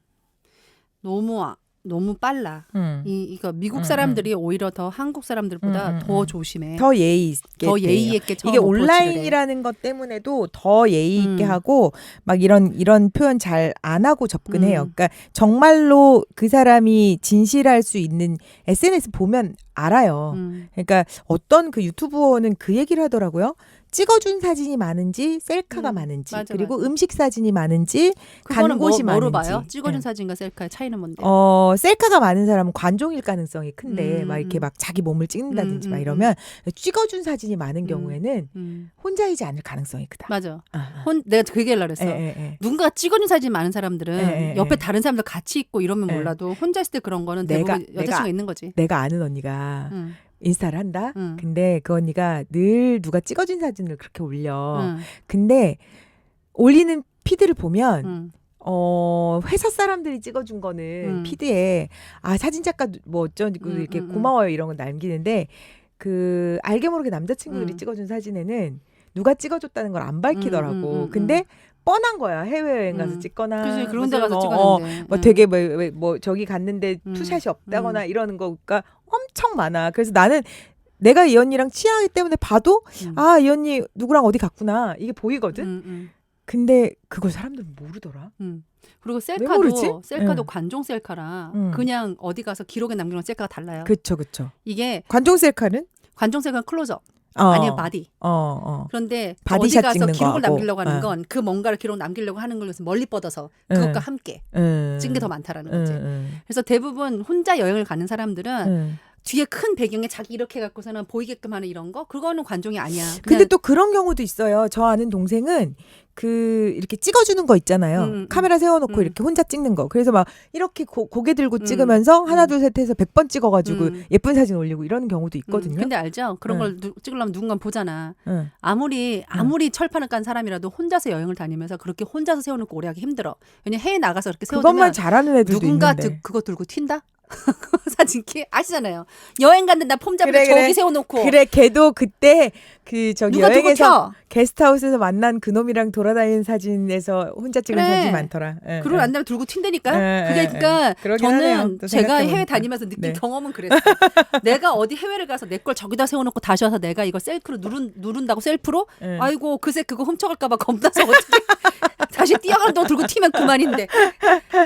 너무 빨라. 이거 미국 사람들이 오히려 더 한국 사람들보다 더 조심해. 더 예의 있게. 더 예의 있게 처음 이게 어프로치를 해. 온라인이라는 것 때문에도 더 예의 있게 하고 막 이런 표현 잘 안 하고 접근해요. 그러니까 정말로 그 사람이 진실할 수 있는 SNS 보면 알아요. 그러니까 어떤 그 유튜버는 그 얘기를 하더라고요. 찍어준 사진이 많은지 셀카가 많은지 맞아, 그리고 맞아. 음식 사진이 많은지 간 그거는 곳이 뭐로 많은지. 봐요? 찍어준 네. 사진과 셀카의 차이는 뭔데? 셀카가 많은 사람은 관종일 가능성이 큰데 막 이렇게 막 자기 몸을 찍는다든지 막 이러면 찍어준 사진이 많은 경우에는 혼자이지 않을 가능성이 크다. 맞아. 아. 내가 그 얘기를 하려고 했어. 예. 누군가 찍어준 사진 많은 사람들은 예. 옆에 다른 사람들 같이 있고 이러면 예. 몰라도 혼자 있을 때 그런 거는 대부분 여자친구가 있는 거지. 내가 아는 언니가 인스타를 한다. 응. 근데 그 언니가 늘 누가 찍어준 사진을 그렇게 올려. 응. 근데 올리는 피드를 보면 응. 회사 사람들이 찍어준 거는 피드에 사진 작가 뭐 어쩌고 이렇게 고마워요 이런 거 남기는데 그 알게 모르게 남자친구들이 찍어준 사진에는 누가 찍어줬다는 걸 안 밝히더라고. 근데 뻔한 거야. 해외여행 가서 찍거나. 그치, 그런 데 가서 무슨 찍었는데. 뭐 되게 뭐 저기 갔는데 투샷이 없다거나 이러는 거가 엄청 많아. 그래서 나는 내가 이 언니랑 친하기 때문에 봐도 이 언니 누구랑 어디 갔구나. 이게 보이거든. 근데 그걸 사람들은 모르더라. 그리고 왜 모르지? 셀카도 응. 관종 셀카랑 그냥 어디 가서 기록에 남기는 셀카가 달라요. 그쵸. 이게 관종 셀카는? 관종 셀카는 클로즈업. 아니면 바디. 그런데 바디샷 어디 가서 찍는 기록을 거하고. 남기려고 하는 건 그 뭔가를 기록 남기려고 하는 걸 멀리 뻗어서 그것과 함께 찍은 게 더 많다라는 거지. 그래서 대부분 혼자 여행을 가는 사람들은 뒤에 큰 배경에 자기 이렇게 갖고서는 보이게끔 하는 이런 거 그거는 관종이 아니야. 근데 또 그런 경우도 있어요. 저 아는 동생은 이렇게 찍어주는 거 있잖아요. 카메라 세워놓고 이렇게 혼자 찍는 거. 그래서 막 이렇게 고개 들고 찍으면서 하나 둘 셋 해서 100번 찍어가지고 예쁜 사진 올리고 이러는 경우도 있거든요. 근데 알죠? 그런 걸 찍으려면 누군가 보잖아. 응. 아무리 철판을 깐 사람이라도 혼자서 여행을 다니면서 그렇게 혼자서 세워놓고 오래 하기 힘들어. 왜냐면 해외 나가서 그렇게 그것만 세워두면 잘하는 애들도 누군가 있는데. 그거 들고 튄다? 사진기 아시잖아요. 여행 갔는데 나 폼 잡고 그래. 저기 세워놓고 그래 걔도 그때 그 저기 누가 두고 여행에서 켜? 게스트하우스에서 만난 그놈이랑 돌아다니는 사진에서 혼자 찍은 그래. 사진 많더라. 예, 그걸 예. 안 되면 들고 튄다니까. 예, 그게 예, 그러니까 그러긴 하네요. 저는 또 제가 생각해보니까. 해외 다니면서 느낀 네. 경험은 그랬어요. 내가 어디 해외를 가서 내 걸 저기다 세워놓고 다시 와서 내가 이거 셀프로 누른다고 셀프로 예. 아이고 그새 그거 훔쳐갈까봐 겁나서 어떻게 다시 뛰어가는 동안 들고 튀면 그만인데.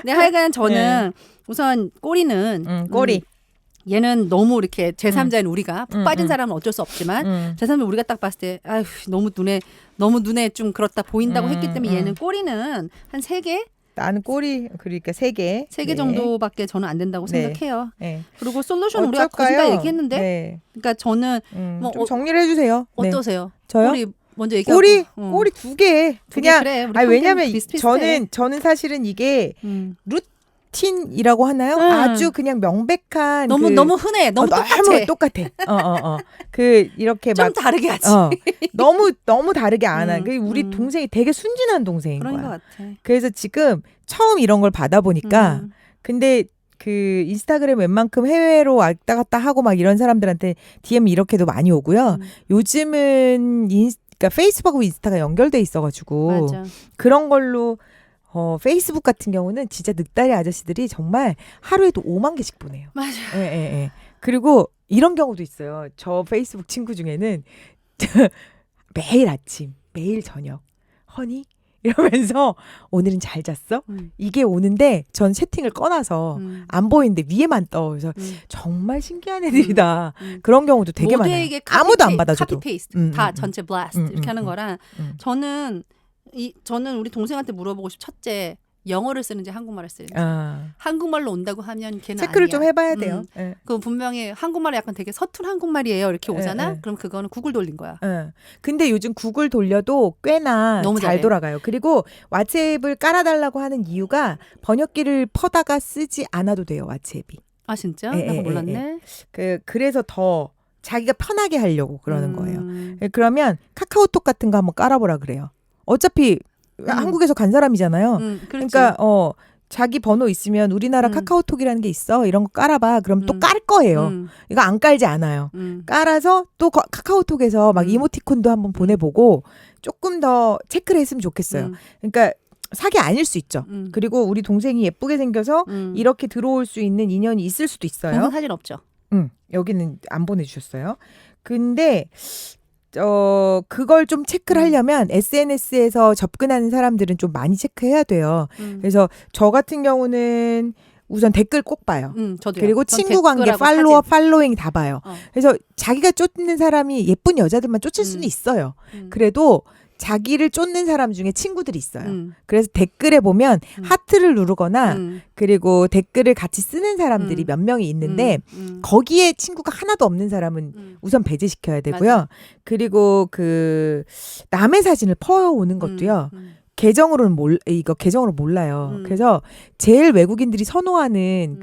네, 하여간 저는 우선 꼬리는 꼬리. 얘는 너무 이렇게 제3자인 우리가 푹 빠진 음. 사람은 어쩔 수 없지만 음. 제3자 우리가 딱 봤을 때 아휴 너무 눈에 좀 그렇다 보인다고 했기 때문에 얘는 꼬리는 한 3개? 나는 꼬리 그러니까 3개. 3개 정도밖에 저는 안 된다고 네. 생각해요. 네. 그리고 솔루션 우리가 어쩔까요? 거의 다 얘기했는데 네. 그러니까 저는 뭐 좀 정리를 해주세요. 네. 어떠세요? 저요? 꼬리 먼저 얘기하고 꼬리 어. 꼬리 2개. 두 개 그냥 그래. 우리 아니 왜냐면 평균 비슷비슷해. 저는 사실은 이게 음. 루틴이라고 하나요? 아주 그냥 명백한 너무 흔해. 너무 똑같아. 똑같아. 그 이렇게 좀 막 다르게 하지. 너무 다르게 안 한. 그 우리 동생이 되게 순진한 동생인 그런 거야. 것 같아. 그래서 지금 처음 이런 걸 받아보니까 음. 근데 그 인스타그램 웬만큼 해외로 왔다 갔다 하고 막 이런 사람들한테 DM 이렇게도 많이 오고요. 요즘은 그러니까 페이스북하고 인스타가 연결돼 있어가지고 맞아. 그런 걸로 페이스북 같은 경우는 진짜 늑다리 아저씨들이 정말 하루에도 5만 개씩 보내요. 맞아. 예. 그리고 이런 경우도 있어요. 저 페이스북 친구 중에는 매일 아침, 매일 저녁, 허니? 이러면서 오늘은 잘 잤어? 이게 오는데 전 채팅을 꺼놔서 안 보이는데 위에만 떠. 그래서 정말 신기한 애들이다. 그런 경우도 되게 많아요. 모두에게 아무도 안 받아줘도. 카피 페이스트 다 전체 블라스트 이렇게 하는 거랑 저는 우리 동생한테 물어보고 첫째 영어를 쓰는지 한국말을 쓰는지 한국말로 온다고 하면 걔는 체크를 아니야. 좀 해봐야 돼요. 예. 그 분명히 한국말이 약간 되게 서툰 한국말이에요 이렇게 오잖아. 그럼 그거는 구글 돌린 거야. 근데 요즘 구글 돌려도 꽤나 너무 잘 잘해. 돌아가요. 그리고 왓츠앱을 깔아달라고 하는 이유가 번역기를 퍼다가 쓰지 않아도 돼요. 왓츠앱이. 아 진짜? 예, 나 예, 그거 몰랐네. 그래서 더 자기가 편하게 하려고 그러는 거예요. 음. 그러면 카카오톡 같은 거 한번 깔아보라 그래요. 어차피 한국에서 간 사람이잖아요. 그렇지. 그러니까 자기 번호 있으면 우리나라 카카오톡이라는 게 있어. 이런 거 깔아봐. 그럼 또 깔 거예요. 이거 안 깔지 않아요. 깔아서 또 카카오톡에서 막 이모티콘도 한번 보내보고 조금 더 체크를 했으면 좋겠어요. 그러니까 사기 아닐 수 있죠. 그리고 우리 동생이 예쁘게 생겨서 이렇게 들어올 수 있는 인연이 있을 수도 있어요. 동생 사진 없죠? 여기는 안 보내주셨어요. 근데 그걸 좀 체크를 하려면 SNS에서 접근하는 사람들은 좀 많이 체크해야 돼요. 그래서 저 같은 경우는 우선 댓글 꼭 봐요. 저도요. 그리고 전 친구 관계, 댓글하고 팔로잉 다 봐요. 어. 그래서 자기가 쫓는 사람이 예쁜 여자들만 쫓을 수는 있어요. 그래도 자기를 쫓는 사람 중에 친구들이 있어요. 그래서 댓글에 보면 하트를 누르거나 그리고 댓글을 같이 쓰는 사람들이 몇 명이 있는데 거기에 친구가 하나도 없는 사람은 우선 배제시켜야 되고요. 맞아. 그리고 그 남의 사진을 퍼오는 것도요. 계정으로 몰라요. 그래서 제일 외국인들이 선호하는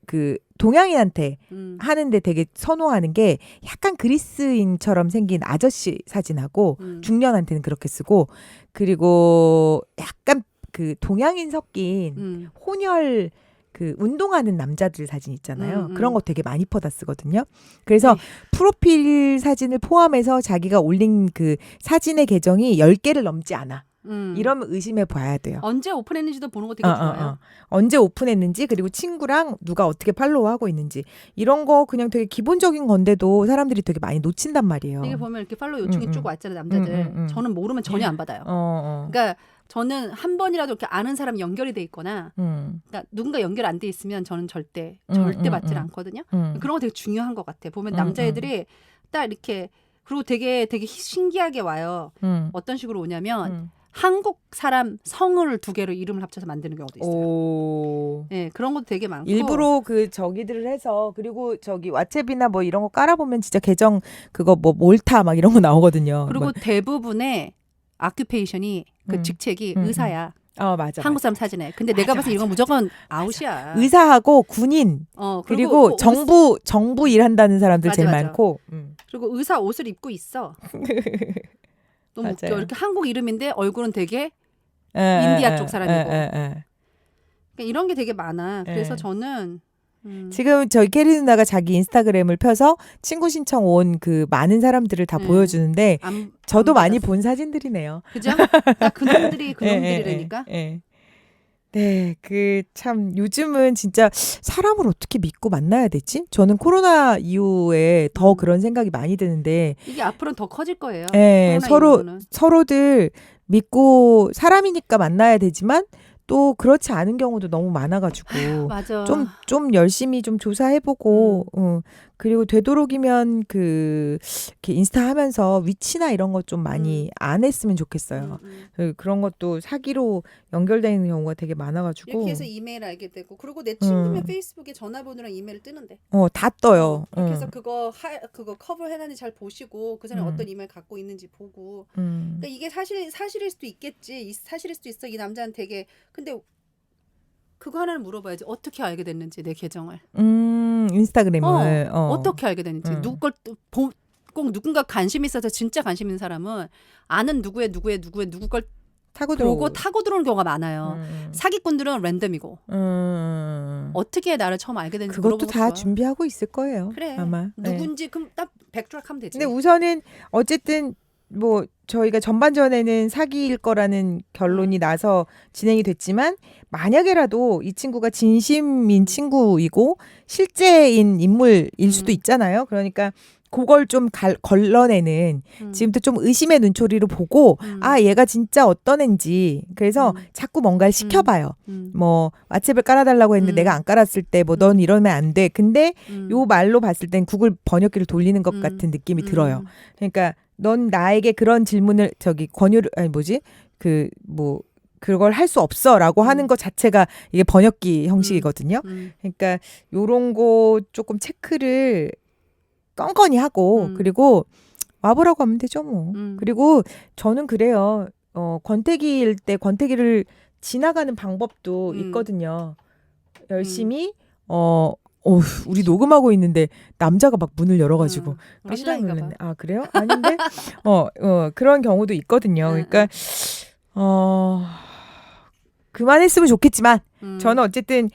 그 동양인한테 하는데 되게 선호하는 게 약간 그리스인처럼 생긴 아저씨 사진하고 중년한테는 그렇게 쓰고 그리고 약간 그 동양인 섞인 혼혈 그 운동하는 남자들 사진 있잖아요. 그런 거 되게 많이 퍼다 쓰거든요. 그래서 네. 프로필 사진을 포함해서 자기가 올린 그 사진의 계정이 10개를 넘지 않아. 이러면 의심해 봐야 돼요. 언제 오픈했는지도 보는 거 되게 좋아요. 언제 오픈했는지 그리고 친구랑 누가 어떻게 팔로우하고 있는지 이런 거 그냥 되게 기본적인 건데도 사람들이 되게 많이 놓친단 말이에요. 이게 보면 이렇게 팔로우 요청이 쭉 왔잖아요, 남자들. 저는 모르면 전혀 안 받아요. 그러니까 저는 한 번이라도 이렇게 아는 사람 연결이 돼 있거나, 그러니까 누군가 연결 안 돼 있으면 저는 절대 받질 않거든요. 그런 거 되게 중요한 것 같아. 보면 남자애들이 딱 이렇게 그리고 되게 신기하게 와요. 어떤 식으로 오냐면. 한국 사람 성을 2개로 이름을 합쳐서 만드는 경우도 있어요. 네, 그런 것도 되게 많고. 일부러 그 저기들을 해서 그리고 저기 왓츠앱이나 뭐 이런 거 깔아보면 진짜 계정 그거 뭐 몰타 막 이런 거 나오거든요. 그리고 뭐. 대부분의 아큐페이션이 그 직책이 의사야. 맞아. 한국 사람 사진에. 근데 내가 봤을 때 이런 건 무조건 아웃이야. 의사하고 군인 그리고 정부 일한다는 사람들 제일 맞아. 많고. 그리고 의사 옷을 입고 있어. 너무 맞아요. 웃겨. 이렇게 한국 이름인데 얼굴은 되게 인디아 쪽 사람이고. 그러니까 이런 게 되게 많아. 그래서 저는 지금 저희 캐리 누나가 자기 인스타그램을 펴서 친구 신청 온 그 많은 사람들을 다 네. 보여주는데 안 저도 많이 받았어요. 본 사진들이네요. 그죠? 딱 그놈들이 예, 예, 그놈들이라니까. 예. 네, 그 참 요즘은 진짜 사람을 어떻게 믿고 만나야 되지? 저는 코로나 이후에 더 그런 생각이 많이 드는데, 이게 앞으로는 더 커질 거예요. 예, 코로나 이후로는. 서로들 믿고 사람이니까 만나야 되지만 또 그렇지 않은 경우도 너무 많아가지고 맞아. 좀 열심히 좀 조사해보고, 그리고 되도록이면 이렇게 인스타 하면서 위치나 이런 것 좀 많이 안 했으면 좋겠어요. 그런 것도 사기로 연결되는 경우가 되게 많아가지고. 이렇게 해서 이메일 알게 되고 그리고 내 친구면 음. 페이스북에 전화번호랑 이메일 뜨는데. 다 떠요. 그렇게 해서 그거 커버 해놨는지 잘 보시고 그 사람이 어떤 이메일 갖고 있는지 보고. 그러니까 이게 사실일 수도 있겠지. 사실일 수도 있어. 이 남자는 되게 근데 그거 하나는 물어봐야지. 어떻게 알게 됐는지 내 계정을. 인스타그램을. 어떻게 알게 됐는지. 누구 걸 꼭 누군가 관심 있어서 진짜 관심 있는 사람은 아는 누구 걸 타고 보고 타고 들어오는 경우가 많아요. 음. 사기꾼들은 랜덤이고 어떻게 나를 처음 알게 됐는지 그것도 물어보고 다 싶어요. 준비하고 있을 거예요. 그래. 아마. 네. 누군지 그럼 딱 백트랙하면 되지. 근데 우선은 어쨌든 뭐 저희가 전반전에는 사기일 거라는 결론이 나서 진행이 됐지만 만약에라도 이 친구가 진심인 친구이고 실제인 인물일 수도 있잖아요. 그러니까 그걸 좀 걸러내는 지금부터 좀 의심의 눈초리로 보고 아 얘가 진짜 어떤 앤지 그래서 자꾸 뭔가를 시켜봐요. 뭐 왓츠앱을 깔아달라고 했는데 내가 안 깔았을 때 뭐 넌 이러면 안 돼. 근데 요 말로 봤을 땐 구글 번역기를 돌리는 것 같은 느낌이 들어요. 그러니까 넌 나에게 그런 질문을 권유를 그걸 할 수 없어라고 하는 것 자체가 이게 번역기 형식이거든요. 그러니까 요런 거 조금 체크를 껌껌이 하고 그리고 와보라고 하면 되죠 뭐. 그리고 저는 그래요. 권태기일 때 권태기를 지나가는 방법도 있거든요. 열심히 우리 녹음하고 있는데 남자가 막 문을 열어가지고 깜짝 놀랐네. 아 그래요? 아닌데 그런 경우도 있거든요. 그러니까 그만했으면 좋겠지만 저는 어쨌든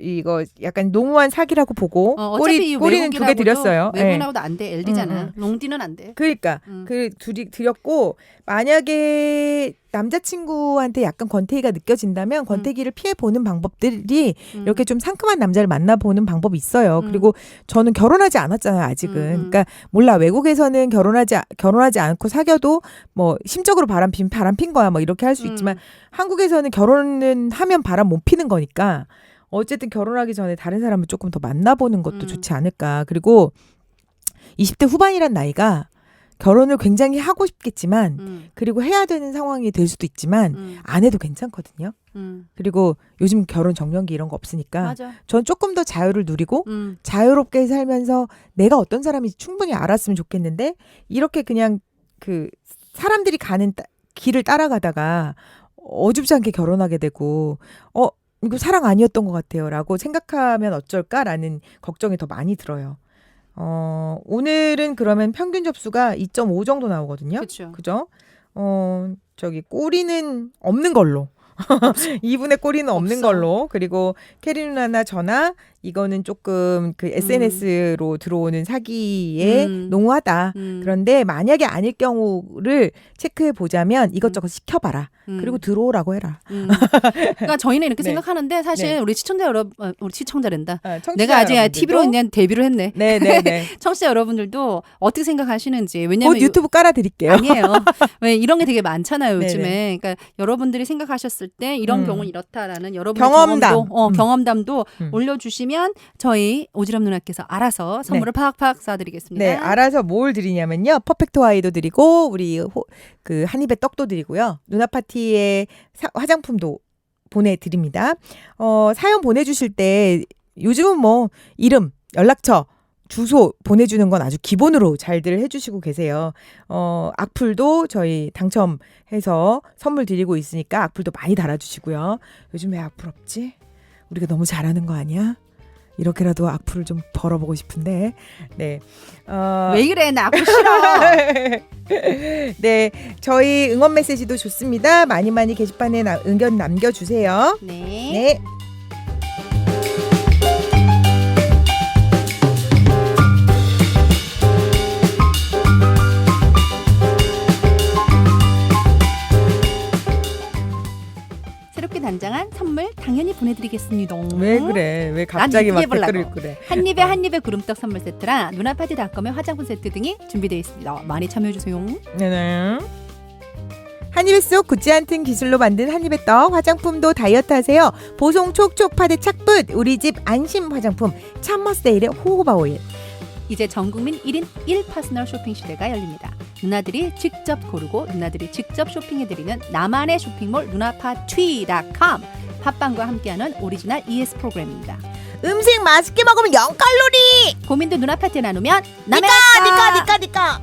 이거 약간 농후한 사기라고 보고 꼬리는 2개 드렸어요. 외국인하고도 안 돼. LD잖아. 롱디는 안 돼. 그러니까 그 둘이 드렸고 만약에 남자친구한테 약간 권태기가 느껴진다면 권태기를 피해 보는 방법들이 이렇게 좀 상큼한 남자를 만나보는 방법이 있어요. 그리고 저는 결혼하지 않았잖아요 아직은. 그러니까 몰라 외국에서는 결혼하지 않고 사귀어도 뭐 심적으로 바람 핀 거야 뭐 이렇게 할 수 있지만 한국에서는 결혼은 하면 바람 못 피는 거니까 어쨌든 결혼하기 전에 다른 사람을 조금 더 만나보는 것도 좋지 않을까. 그리고 20대 후반이란 나이가 결혼을 굉장히 하고 싶겠지만 그리고 해야 되는 상황이 될 수도 있지만 안 해도 괜찮거든요. 그리고 요즘 결혼 정년기 이런 거 없으니까 맞아. 전 조금 더 자유를 누리고 자유롭게 살면서 내가 어떤 사람인지 충분히 알았으면 좋겠는데 이렇게 그냥 그 사람들이 가는 길을 따라가다가 어줍지 않게 결혼하게 되고 이거 사랑 아니었던 것 같아요 라고 생각하면 어쩔까라는 걱정이 더 많이 들어요. 오늘은 그러면 평균 접수가 2.5 정도 나오거든요. 그렇죠. 그죠? 꼬리는 없는 걸로. 2분의 꼬리는 없는 없어. 걸로. 그리고 캐리 누나나 저나 이거는 조금 그 SNS로 들어오는 사기에 농후하다. 그런데 만약에 아닐 경우를 체크해 보자면 이것저것 시켜봐라. 그리고 들어오라고 해라. 그러니까 저희는 이렇게 네. 생각하는데 사실 네. 우리 시청자랜다. 청취자 내가 아직 여러분들도 TV로 그냥 데뷔를 했네. 네네네. 청취자 여러분들도 어떻게 생각하시는지. 곧 왜냐면 유튜브 깔아드릴게요. 아니에요. 왜 이런 게 되게 많잖아요 요즘에. 네네. 그러니까 여러분들이 생각하셨을 때 이런 경우는 이렇다라는 여러분의 경험담. 경험담도 올려주시면 저희 오지랖 누나께서 알아서 선물을 팍팍 쏴드리겠습니다. 네, 알아서 뭘 드리냐면요. 퍼펙트 와이도 드리고 우리 그 한입에 떡도 드리고요. 누나 파티에 화장품도 보내드립니다. 사연 보내주실 때 요즘은 뭐 이름, 연락처, 주소 보내주는 건 아주 기본으로 잘들 해주시고 계세요. 악플도 저희 당첨해서 선물 드리고 있으니까 악플도 많이 달아주시고요. 요즘 왜 악플 없지? 우리가 너무 잘하는 거 아니야? 이렇게라도 악플을 좀 벌어보고 싶은데. 네. 왜 이래 나 악플 싫어. 네, 저희 응원 메시지도 좋습니다. 많이 게시판에 의견 남겨주세요. 네. 네. 단장한 선물 당연히 보내드리겠습니다. 왜 그래? 왜 갑자기 막 얘기해보려고. 댓글을 그래? 한입에 구름떡 선물 세트랑 누나파티닷컴의 화장품 세트 등이 준비되어 있습니다. 많이 참여해주세요. 네네. 한입에 쏙 굳지 않던 기술로 만든 한입에 떡 화장품도 다이어트 하세요. 보송 촉촉 파데 착붙 우리 집 안심 화장품 참머스데일의 호호바 오일. 이제 전국민 1인 1 퍼스널 쇼핑 시대가 열립니다. 누나들이 직접 고르고 누나들이 직접 쇼핑해드리는 나만의 쇼핑몰 누나파티.com 팟빵과 함께하는 오리지널 ES 프로그램입니다. 음식 맛있게 먹으면 0칼로리. 고민도 누나파티에 나누면 남의 니까.